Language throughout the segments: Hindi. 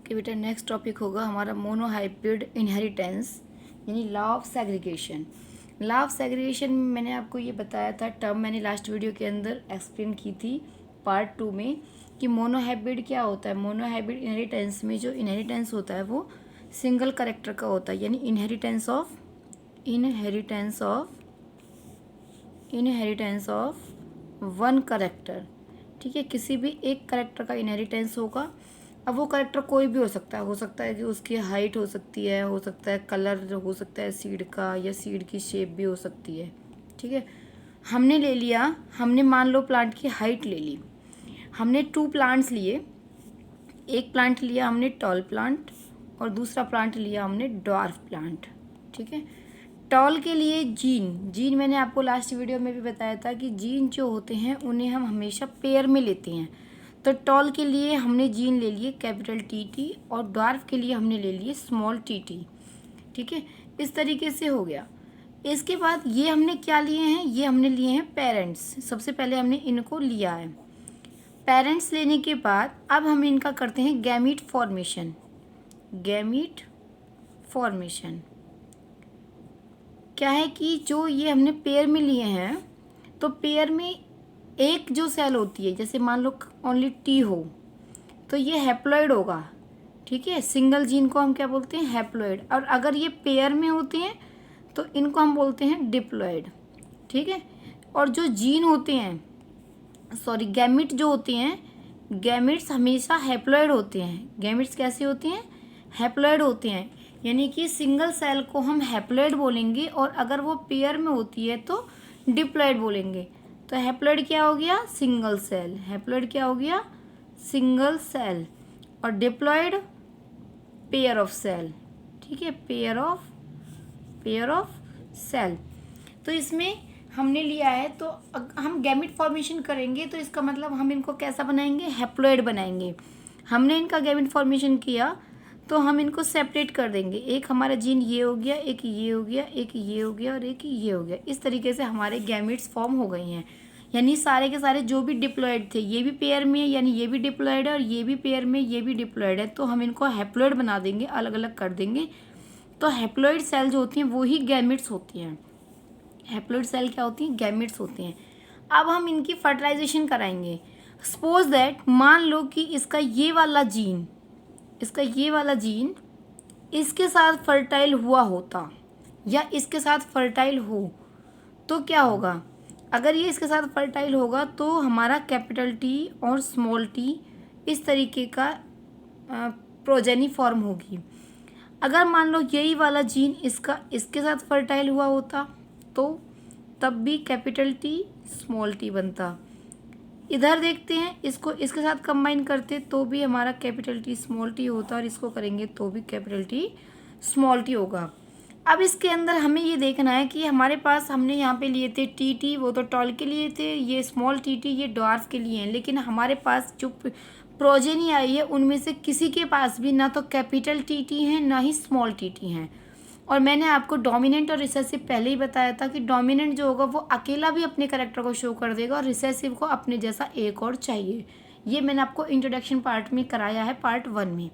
कि बेटा नेक्स्ट टॉपिक होगा हमारा मोनोहाइब्रिड इनहेरिटेंस यानी law of segregation. Law of segregation में मैंने आपको ये बताया था, टर्म मैंने लास्ट वीडियो के अंदर एक्सप्लेन की थी पार्ट 2 में कि मोनोहाइब्रिड क्या होता है। मोनोहाइब्रिड इनहेरिटेंस में जो इनहेरिटेंस होता है वो सिंगल कैरेक्टर का होता है, यानी इनहेरिटेंस ऑफ वन कैरेक्टर। ठीक है, किसी भी एक कैरेक्टर का इनहेरिटेंस होगा। अब वो कैरेक्टर कोई भी हो सकता है कि उसकी हाइट हो सकती है, हो सकता है कलर हो सकता है सीड का, या सीड की शेप भी हो सकती है। ठीक है, हमने मान लो प्लांट की हाइट ले ली। हमने 2 प्लांट्स लिए, एक प्लांट लिया हमने टॉल प्लांट और दूसरा प्लांट लिया हमने ड्वार्फ प्लांट। ठीक है, टॉल के लिए जीन मैंने आपको लास्ट वीडियो में भी बताया था कि जीन जो होते हैं उन्हें हम हमेशा पेयर में लेते हैं। तो टॉल के लिए हमने जीन ले लिए कैपिटल टी और ड्वार्फ के लिए हमने ले लिए स्मॉल टी। ठीक है, इस तरीके से हो गया। इसके बाद ये हमने क्या लिए हैं, ये हमने लिए हैं पेरेंट्स। सबसे पहले हमने इनको लिया है। पेरेंट्स लेने के बाद अब हम इनका करते हैं गैमीट फॉर्मेशन। क्या है कि जो ये हमने पेयर में लिए हैं, तो पेयर में एक जो सेल होती है, जैसे मान लो ओनली टी हो तो ये हैप्लॉइड होगा। ठीक है, सिंगल जीन को हम क्या बोलते हैं, हैप्लॉइड। और अगर ये पेयर में होते हैं तो इनको हम बोलते हैं डिप्लॉइड। ठीक है, और जो जीन होते हैं गैमिट जो होते हैं, गैमिट्स हमेशा हैप्लॉइड होते हैं। गैमिट्स कैसे होते हैं, हैप्लॉइड होते हैं, यानी कि सिंगल सेल को हम हैप्लॉइड बोलेंगे और अगर वो पेयर में होती है तो डिप्लॉइड बोलेंगे। तो हैप्लॉइड क्या हो गया, सिंगल सेल। हैप्लॉइड क्या हो गया, सिंगल सेल। और डिप्लॉइड पेयर ऑफ सेल। ठीक है, पेयर ऑफ सेल। तो इसमें हमने लिया है, तो हम गैमिट फॉर्मेशन करेंगे तो इसका मतलब हम इनको कैसा बनाएंगे, हैप्लॉइड बनाएंगे। हमने इनका गैमिट फॉर्मेशन किया तो हम इनको सेपरेट कर देंगे। एक हमारा जीन ये हो गया, एक ये हो गया, एक ये हो गया और एक ये हो गया। इस तरीके से हमारे गैमिट्स फॉर्म हो गए हैं। यानी सारे के सारे जो भी डिप्लॉइड थे, ये भी पेयर में है, यानी ये भी डिप्लॉइड है और ये भी पेयर में, ये भी डिप्लॉइड है, तो हम इनको हैप्लॉइड बना देंगे, अलग अलग कर देंगे। तो हैप्लॉइड सेल जो होती हैं वो ही गैमिट्स होती हैं। हैप्लॉइड सेल क्या होती हैं, गैमिट्स होती हैं। अब हम इनकी फर्टिलाइजेशन कराएंगे। सपोज दैट, मान लो कि इसका ये वाला जीन इसके साथ फर्टाइल हुआ होता या इसके साथ फर्टाइल हो तो क्या होगा। अगर ये इसके साथ फर्टाइल होगा तो हमारा कैपिटल टी और स्मॉल टी इस तरीके का प्रोजेनी फॉर्म होगी। अगर मान लो यही वाला जीन इसके साथ फर्टाइल हुआ होता तो तब भी कैपिटल टी स्मॉल टी बनता। इधर देखते हैं, इसको इसके साथ कंबाइन करते तो भी हमारा कैपिटल टी स्मॉल टी होता और इसको करेंगे तो भी कैपिटल टी स्मॉल टी होगा। अब इसके अंदर हमें ये देखना है कि हमारे पास हमने यहाँ पे लिए थे टी, वो तो टॉल के लिए थे, ये स्मॉल टी ये ड्वार्फ के लिए हैं। लेकिन हमारे पास जो प्रोजेनी आई है उनमें से किसी के पास भी ना तो कैपिटल टी है ना ही स्मॉल टी हैं। और मैंने आपको डोमिनेंट और रिसेसिव पहले ही बताया था कि डोमिनेंट जो होगा वो अकेला भी अपने कैरेक्टर को शो कर देगा और रिसेसिव को अपने जैसा एक और चाहिए। ये मैंने आपको इंट्रोडक्शन पार्ट में कराया है, पार्ट 1 में।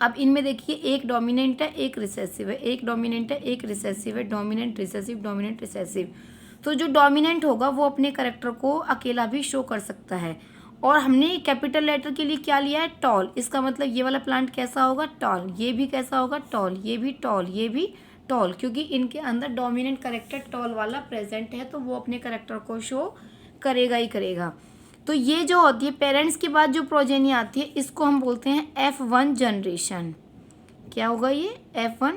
अब इनमें देखिए, एक डोमिनेंट है, एक रिसेसिव है, एक डोमिनेंट है, एक रिसेसिव है, डोमिनेंट रिसेसिव। तो जो डोमिनेंट होगा वो अपने कैरेक्टर को अकेला भी शो कर सकता है। और हमने कैपिटल लेटर के लिए क्या लिया है, टॉल। इसका मतलब ये वाला प्लांट कैसा होगा, टॉल। ये भी कैसा होगा, टॉल। ये भी टॉल, ये भी टॉल, क्योंकि इनके अंदर डोमिनेंट कैरेक्टर टॉल वाला प्रेजेंट है तो वो अपने कैरेक्टर को शो करेगा ही करेगा। तो ये जो होती है पेरेंट्स के बाद जो प्रोजेनी आती है इसको हम बोलते हैं F1 जनरेशन। क्या होगा ये, F1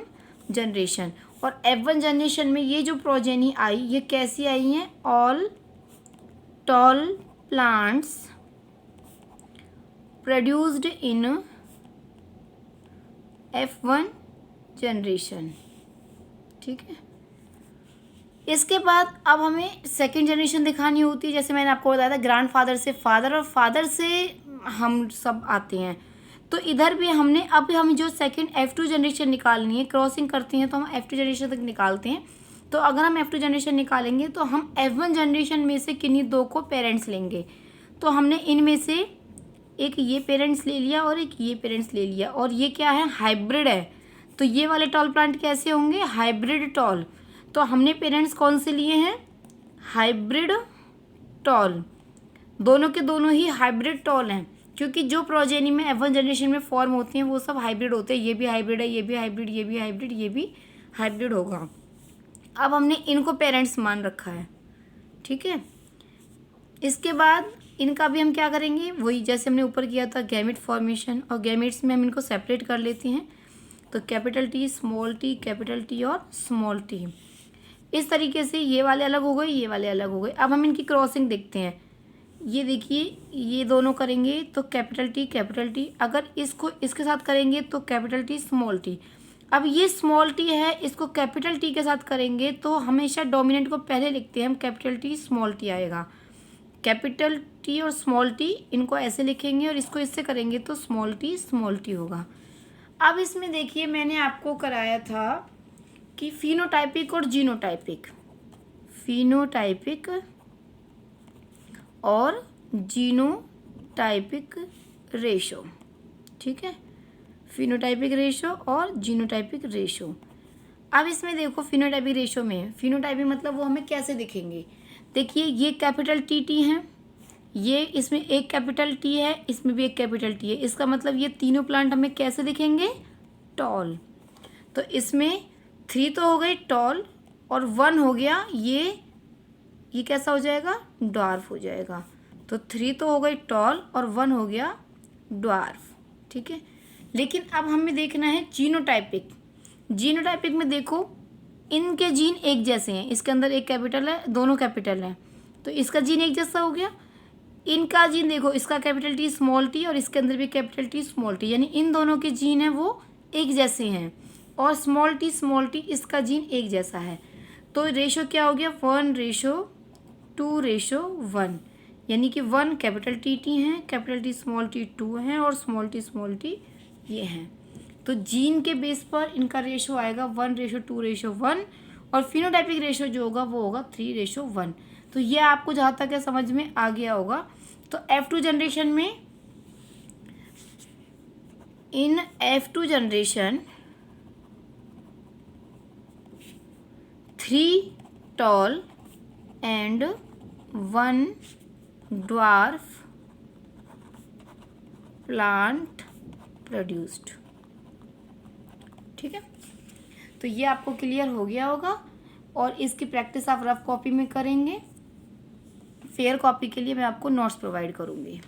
जनरेशन। और F1 जनरेशन में ये जो प्रोजेनी आई ये कैसी आई हैं, all tall plants produced in F1 generation. ठीक है, इसके बाद अब हमें सेकंड जनरेशन दिखानी होती है। जैसे मैंने आपको बताया था, ग्रैंडफादर से फादर और फादर से हम सब आते हैं। तो इधर भी हम जो सेकंड F2 जनरेशन निकालनी है, क्रॉसिंग करते हैं तो हम F2 जनरेशन तक निकालते हैं। तो अगर हम F2 जनरेशन निकालेंगे तो हम F1 जनरेशन में से किन्हीं 2 को पेरेंट्स लेंगे। तो हमने इनमें से एक ये पेरेंट्स ले लिया और एक ये पेरेंट्स ले लिया, और ये क्या है, हाइब्रिड है। तो ये वाले टॉल प्लांट कैसे होंगे, हाइब्रिड टॉल। तो हमने पेरेंट्स कौन से लिए हैं, हाइब्रिड टॉल। दोनों के दोनों ही हाइब्रिड टॉल हैं, क्योंकि जो प्रोजेनी में F1 जनरेशन में फॉर्म होती हैं वो सब हाइब्रिड होते हैं। ये भी हाइब्रिड है, ये भी हाइब्रिड, ये भी हाइब्रिड, ये भी हाइब्रिड होगा। अब हमने इनको पेरेंट्स मान रखा है, ठीक है। इसके बाद इनका भी हम क्या करेंगे, वही जैसे हमने ऊपर किया था, गैमेट फॉर्मेशन, और गैमेट्स में हम इनको सेपरेट कर लेते हैं। तो capital T, small T, capital T और स्मॉल टी, इस तरीके से ये वाले अलग हो गए, ये वाले अलग हो गए। अब हम इनकी क्रॉसिंग देखते हैं। ये देखिए, ये दोनों करेंगे तो कैपिटल टी कैपिटल टी, अगर इसको इसके साथ करेंगे तो कैपिटल टी स्मॉल टी। अब ये स्मॉल टी है, इसको कैपिटल टी के साथ करेंगे तो हमेशा डोमिनेंट को पहले लिखते हैं हम, कैपिटल टी स्मॉल टी आएगा। कैपिटल टी और स्मॉल टी इनको ऐसे लिखेंगे, और इसको इससे करेंगे तो स्मॉल टी होगा। अब इसमें देखिए, मैंने आपको कराया था कि फिनोटाइपिक और जीनोटाइपिक, फिनोटाइपिक और जीनोटाइपिक रेशो, ठीक है, फिनोटाइपिक रेशो और जीनोटाइपिक रेशो। अब इसमें देखो, फिनोटाइपिक रेशो में, फिनोटाइपिक मतलब वो हमें कैसे दिखेंगे। देखिए, ये कैपिटल टी टी है, ये इसमें एक कैपिटल टी है, इसमें भी एक कैपिटल टी है। इसका मतलब ये तीनों प्लांट हमें कैसे दिखेंगे, टॉल। तो इसमें 3 तो हो गई टॉल, और 1 हो गया ये कैसा हो जाएगा, ड्वार्फ हो जाएगा। तो 3 तो हो गई टॉल और 1 हो गया ड्वार्फ, ठीक है। लेकिन अब हमें देखना है जीनोटाइपिक। जीनोटाइपिक में देखो, इनके जीन एक जैसे हैं, इसके अंदर एक कैपिटल है, दोनों कैपिटल हैं, तो इसका जीन एक जैसा हो गया। इनका जीन देखो, इसका कैपिटल टी स्मॉल टी और इसके अंदर भी कैपिटल टी स्मॉल टी, यानी इन दोनों के जीन हैं वो एक जैसे हैं, और स्मॉल टी इसका जीन एक जैसा है। तो रेशो क्या हो गया, 1:2:1, यानी कि 1 कैपिटल टी टी हैं, कैपिटल टी स्मॉल टी 2 हैं, और स्मॉल टी ये हैं। तो जीन के बेस पर इनका रेशो आएगा 1:2:1, और फिनोटाइपिक रेशो जो होगा वो होगा 3:1। तो ये आपको जहाँ तक है समझ में आ गया होगा। तो F2 जनरेशन में, इन F2 generation 3 tall and 1 dwarf plant produced, ठीक है। तो ये आपको क्लियर हो गया होगा, और इसकी प्रैक्टिस आप रफ कॉपी में करेंगे। फेयर कॉपी के लिए मैं आपको नोट्स प्रोवाइड करूँगी।